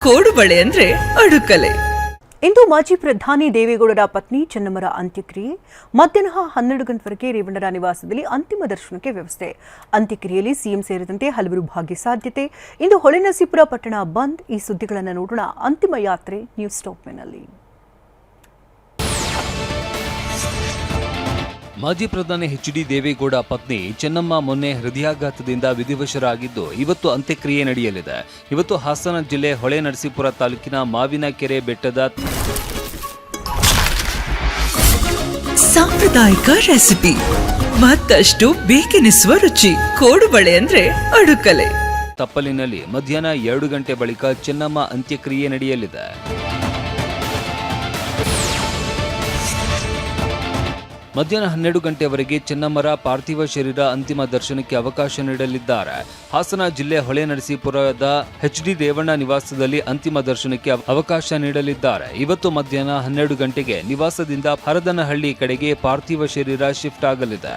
ಕೋಡುಬಳೆ ಅಂದ್ರೆ ಅಡುಕಲೆ. ಇಂದು ಮಾಜಿ ಪ್ರಧಾನಿ ದೇವೇಗೌಡರ ಪತ್ನಿ ಚೆನ್ನಮ್ಮರ ಅಂತ್ಯಕ್ರಿಯೆ ಮಧ್ಯಾಹ್ನ 12 ಗಂಟೆವರೆಗೆ ರೇವಣ್ಣರ ನಿವಾಸದಲ್ಲಿ ಅಂತಿಮ ದರ್ಶನಕ್ಕೆ ವ್ಯವಸ್ಥೆ. ಅಂತ್ಯಕ್ರಿಯೆಯಲ್ಲಿ ಸಿಎಂ ಸೇರಿದಂತೆ ಹಲವರು ಭಾಗ್ಯ ಸಾಧ್ಯತೆ. ಇಂದು ಹೊಳೆನರಸೀಪುರ ಪಟ್ಟಣ ಬಂದ್. ಈ ಸುದ್ದಿಗಳನ್ನು ನೋಡೋಣ ಅಂತಿಮ ಯಾತ್ರೆ ನ್ಯೂಸ್ ಟಾಪ್ನಲ್ಲಿ. ಮಾಜಿ ಪ್ರಧಾನಿ ಎಚ್.ಡಿ. ದೇವೇಗೌಡ ಪತ್ನಿ ಚೆನ್ನಮ್ಮ ಮೊನ್ನೆ ಹೃದಯಾಘಾತದಿಂದ ವಿಧಿವಶರಾಗಿದ್ದು ಇವತ್ತು ಅಂತ್ಯಕ್ರಿಯೆ ನಡೆಯಲಿದೆ. ಇವತ್ತು ಹಾಸನ ಜಿಲ್ಲೆ ಹೊಳೆನರಸೀಪುರ ತಾಲೂಕಿನ ಮಾವಿನಕೆರೆ ಬೆಟ್ಟದ ಸಾಂಪ್ರದಾಯಿಕ ರೆಸಿಪಿ, ಮತ್ತಷ್ಟು ಬೇಕೆನಿಸುವ ರುಚಿ. ಕೋಡುಬಳೆ ಅಂದ್ರೆ ಅಡುಕಲೆ. ತಪ್ಪಲಿನಲ್ಲಿ ಮಧ್ಯಾಹ್ನ 2 ಗಂಟೆ ಬಳಿಕ ಚೆನ್ನಮ್ಮ ಅಂತ್ಯಕ್ರಿಯೆ ನಡೆಯಲಿದೆ. ಮಧ್ಯಾಹ್ನ 12 ಗಂಟೆವರೆಗೆ ಚೆನ್ನಮ್ಮರ ಪಾರ್ಥಿವ ಶರೀರ ಅಂತಿಮ ದರ್ಶನಕ್ಕೆ ಅವಕಾಶ ನೀಡಲಿದ್ದಾರೆ. ಹಾಸನ ಜಿಲ್ಲೆ ಹೊಳೆನರಸೀಪುರದ ಎಚ್.ಡಿ. ರೇವಣ್ಣ ನಿವಾಸದಲ್ಲಿ ಅಂತಿಮ ದರ್ಶನಕ್ಕೆ ಅವಕಾಶ ನೀಡಲಿದ್ದಾರೆ. ಇವತ್ತು ಮಧ್ಯಾಹ್ನ 12 ಗಂಟೆಗೆ ನಿವಾಸದಿಂದ ಹರದನಹಳ್ಳಿ ಕಡೆಗೆ ಪಾರ್ಥಿವ ಶರೀರ ಶಿಫ್ಟ್ ಆಗಲಿದೆ.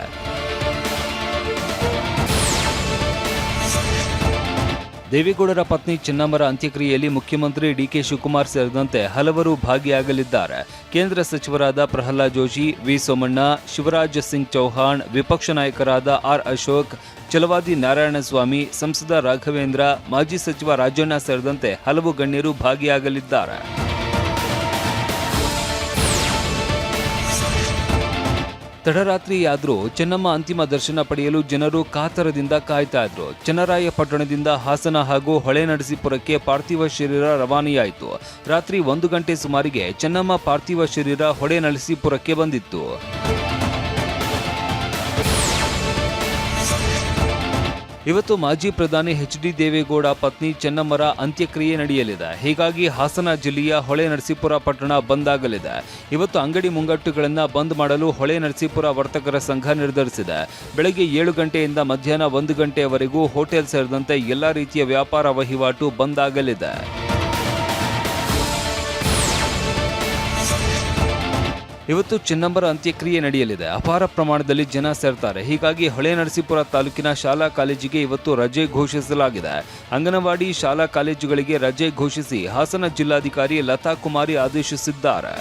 ದೇವೇಗೌಡರ ಪತ್ನಿ ಚೆನ್ನಮ್ಮರ ಅಂತ್ಯಕ್ರಿಯೆಯಲ್ಲಿ ಮುಖ್ಯಮಂತ್ರಿ ಡಿ.ಕೆ. ಶಿವಕುಮಾರ್ ಸೇರಿದಂತೆ ಹಲವರು ಭಾಗಿಯಾಗಲಿದ್ದಾರೆ. ಕೇಂದ್ರ ಸಚಿವರಾದ ಪ್ರಹ್ಲಾದ್ ಜೋಶಿ, ವಿ. ಸೋಮಣ್ಣ, ಶಿವರಾಜ್ ಸಿಂಗ್ ಚೌಹಾಣ್, ವಿಪಕ್ಷ ನಾಯಕರಾದ ಆರ್. ಅಶೋಕ್, ಛಲವಾದಿ ನಾರಾಯಣಸ್ವಾಮಿ, ಸಂಸದ ರಾಘವೇಂದ್ರ, ಮಾಜಿ ಸಚಿವ ರಾಜಣ್ಣ ಸೇರಿದಂತೆ ಹಲವು ಗಣ್ಯರು ಭಾಗಿಯಾಗಲಿದ್ದಾರೆ. ತಡರಾತ್ರಿಯಾದರೂ ಚೆನ್ನಮ್ಮ ಅಂತಿಮ ದರ್ಶನ ಪಡೆಯಲು ಜನರು ಕಾತರದಿಂದ ಕಾಯ್ತಾ ಇದ್ರು. ಚನ್ನರಾಯಪಟ್ಟಣದಿಂದ ಹಾಸನ ಹಾಗೂ ಹೊಳೆನರಸೀಪುರಕ್ಕೆ ಪಾರ್ಥಿವ ಶರೀರ ರವಾನೆಯಾಯಿತು. ರಾತ್ರಿ 1 ಗಂಟೆ ಸುಮಾರಿಗೆ ಚೆನ್ನಮ್ಮ ಪಾರ್ಥಿವ ಶರೀರ ಹೊಳೆನರಸೀಪುರಕ್ಕೆ ಬಂದಿತ್ತು. ಇವತ್ತು ಮಾಜಿ ಪ್ರಧಾನಿ ಎಚ್.ಡಿ. ದೇವೇಗೌಡ ಪತ್ನಿ ಚೆನ್ನಮ್ಮರ ಅಂತ್ಯಕ್ರಿಯೆ ನಡೆಯಲಿದೆ. ಹೀಗಾಗಿ ಹಾಸನ ಜಿಲ್ಲೆಯ ಹೊಳೆನರಸೀಪುರ ಪಟ್ಟಣ ಬಂದ್ ಆಗಲಿದೆ. ಇವತ್ತು ಅಂಗಡಿ ಮುಂಗಟ್ಟುಗಳನ್ನು ಬಂದ್ ಮಾಡಲು ಹೊಳೆನರಸೀಪುರ ವರ್ತಕರ ಸಂಘ ನಿರ್ಧರಿಸಿದೆ. ಬೆಳಗ್ಗೆ 7 ಗಂಟೆಯಿಂದ ಮಧ್ಯಾಹ್ನ 1 ಗಂಟೆಯವರೆಗೂ ಹೋಟೆಲ್ ಸೇರಿದಂತೆ ಎಲ್ಲಾ ರೀತಿಯ ವ್ಯಾಪಾರ ವಹಿವಾಟು ಬಂದ್ ಆಗಲಿದೆ. ಇವತ್ತು ಚೆನ್ನಮ್ಮರ ಅಂತ್ಯಕ್ರಿಯೆ ನಡೆಯಲಿದೆ. ಅಪಾರ ಪ್ರಮಾಣದಲ್ಲಿ ಜನ ಸೇರ್ತಾರೆ. ಹೀಗಾಗಿ ಹೊಳೆನರಸೀಪುರ ತಾಲೂಕಿನ ಶಾಲಾ ಕಾಲೇಜಿಗೆ ಇವತ್ತು ರಜೆ ಘೋಷಿಸಲಾಗಿದೆ. ಅಂಗನವಾಡಿ ಶಾಲಾ ಕಾಲೇಜುಗಳಿಗೆ ರಜೆ ಘೋಷಿಸಿ ಹಾಸನ ಜಿಲ್ಲಾಧಿಕಾರಿ ಲತಾ ಕುಮಾರಿ ಆದೇಶಿಸಿದ್ದಾರೆ.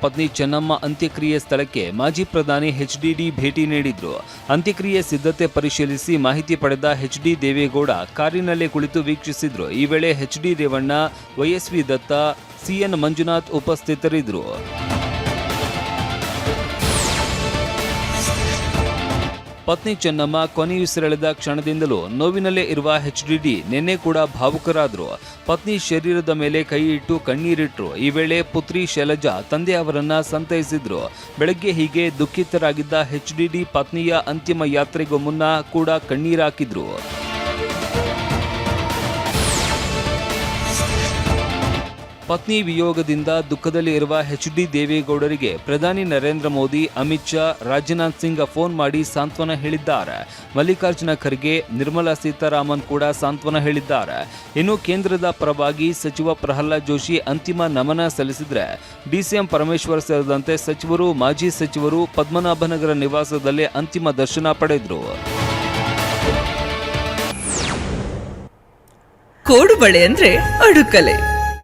ಪತ್ನಿ ಚೆನ್ನಮ್ಮ ಅಂತ್ಯಕ್ರಿಯೆ ಸ್ಥಳಕ್ಕೆ ಮಾಜಿ ಪ್ರಧಾನಿ ಎಚ್.ಡಿ. ಭೇಟಿ ನೀಡಿದ್ರು. ಅಂತ್ಯಕ್ರಿಯೆ ಸಿದ್ಧತೆ ಪರಿಶೀಲಿಸಿ ಮಾಹಿತಿ ಪಡೆದ ಎಚ್.ಡಿ. ದೇವೇಗೌಡ ಕಾರಿನಲ್ಲೇ ಕುಳಿತು ವೀಕ್ಷಿಸಿದ್ರು. ಈ ವೇಳೆ ಎಚ್.ಡಿ. ರೇವಣ್ಣ, ವೈ.ಎಸ್.ವಿ. ದತ್ತ, ಸಿ.ಎನ್. ಮಂಜುನಾಥ್ ಉಪಸ್ಥಿತರಿದ್ದರು. ಪತ್ನಿ ಚೆನ್ನಮ್ಮ ಕೊನೆಯುಸಿರೆಳೆದ ಕ್ಷಣದಿಂದಲೂ ನೋವಿನಲ್ಲೇ ಇರುವ ಎಚ್.ಡಿ. ನಿನ್ನೆ ಕೂಡ ಭಾವುಕರಾದರು. ಪತ್ನಿ ಶರೀರದ ಮೇಲೆ ಕೈ ಇಟ್ಟು ಕಣ್ಣೀರಿಟ್ರು. ಈ ವೇಳೆ ಪುತ್ರಿ ಶೈಲಜಾ ತಂದೆ ಅವರನ್ನ ಸಂತೈಸಿದ್ರು. ಬೆಳಗ್ಗೆ ಹೀಗೆ ದುಃಖಿತರಾಗಿದ್ದ ಎಚ್.ಡಿ. ಪತ್ನಿಯ ಅಂತಿಮ ಯಾತ್ರೆಗೂ ಮುನ್ನ ಕೂಡ ಕಣ್ಣೀರಾಕಿದ್ರು. ಪತ್ನಿ ವಿಯೋಗದಿಂದ ದುಃಖದಲ್ಲಿ ಇರುವ ಎಚ್.ಡಿ. ದೇವೇಗೌಡರಿಗೆ ಪ್ರಧಾನಿ ನರೇಂದ್ರ ಮೋದಿ, ಅಮಿತ್ ಶಾ, ರಾಜನಾಥ್ ಸಿಂಗ್ ಫೋನ್ ಮಾಡಿ ಸಾಂತ್ವನ ಹೇಳಿದ್ದಾರೆ. ಮಲ್ಲಿಕಾರ್ಜುನ ಖರ್ಗೆ, ನಿರ್ಮಲಾ ಸೀತಾರಾಮನ್ ಕೂಡ ಸಾಂತ್ವನ ಹೇಳಿದ್ದಾರೆ. ಇನ್ನು ಕೇಂದ್ರದ ಪರವಾಗಿ ಸಚಿವ ಪ್ರಹ್ಲಾದ್ ಜೋಶಿ ಅಂತಿಮ ನಮನ ಸಲ್ಲಿಸಿದರೆ ಡಿಸಿಎಂ ಪರಮೇಶ್ವರ್ ಸೇರಿದಂತೆ ಸಚಿವರು, ಮಾಜಿ ಸಚಿವರು ಪದ್ಮನಾಭನಗರ ನಿವಾಸದಲ್ಲೇ ಅಂತಿಮ ದರ್ಶನ ಪಡೆದರು. ಕೋಡುಬಳೆ ಅಂದ್ರೆ ಅಡುಕಲೆ.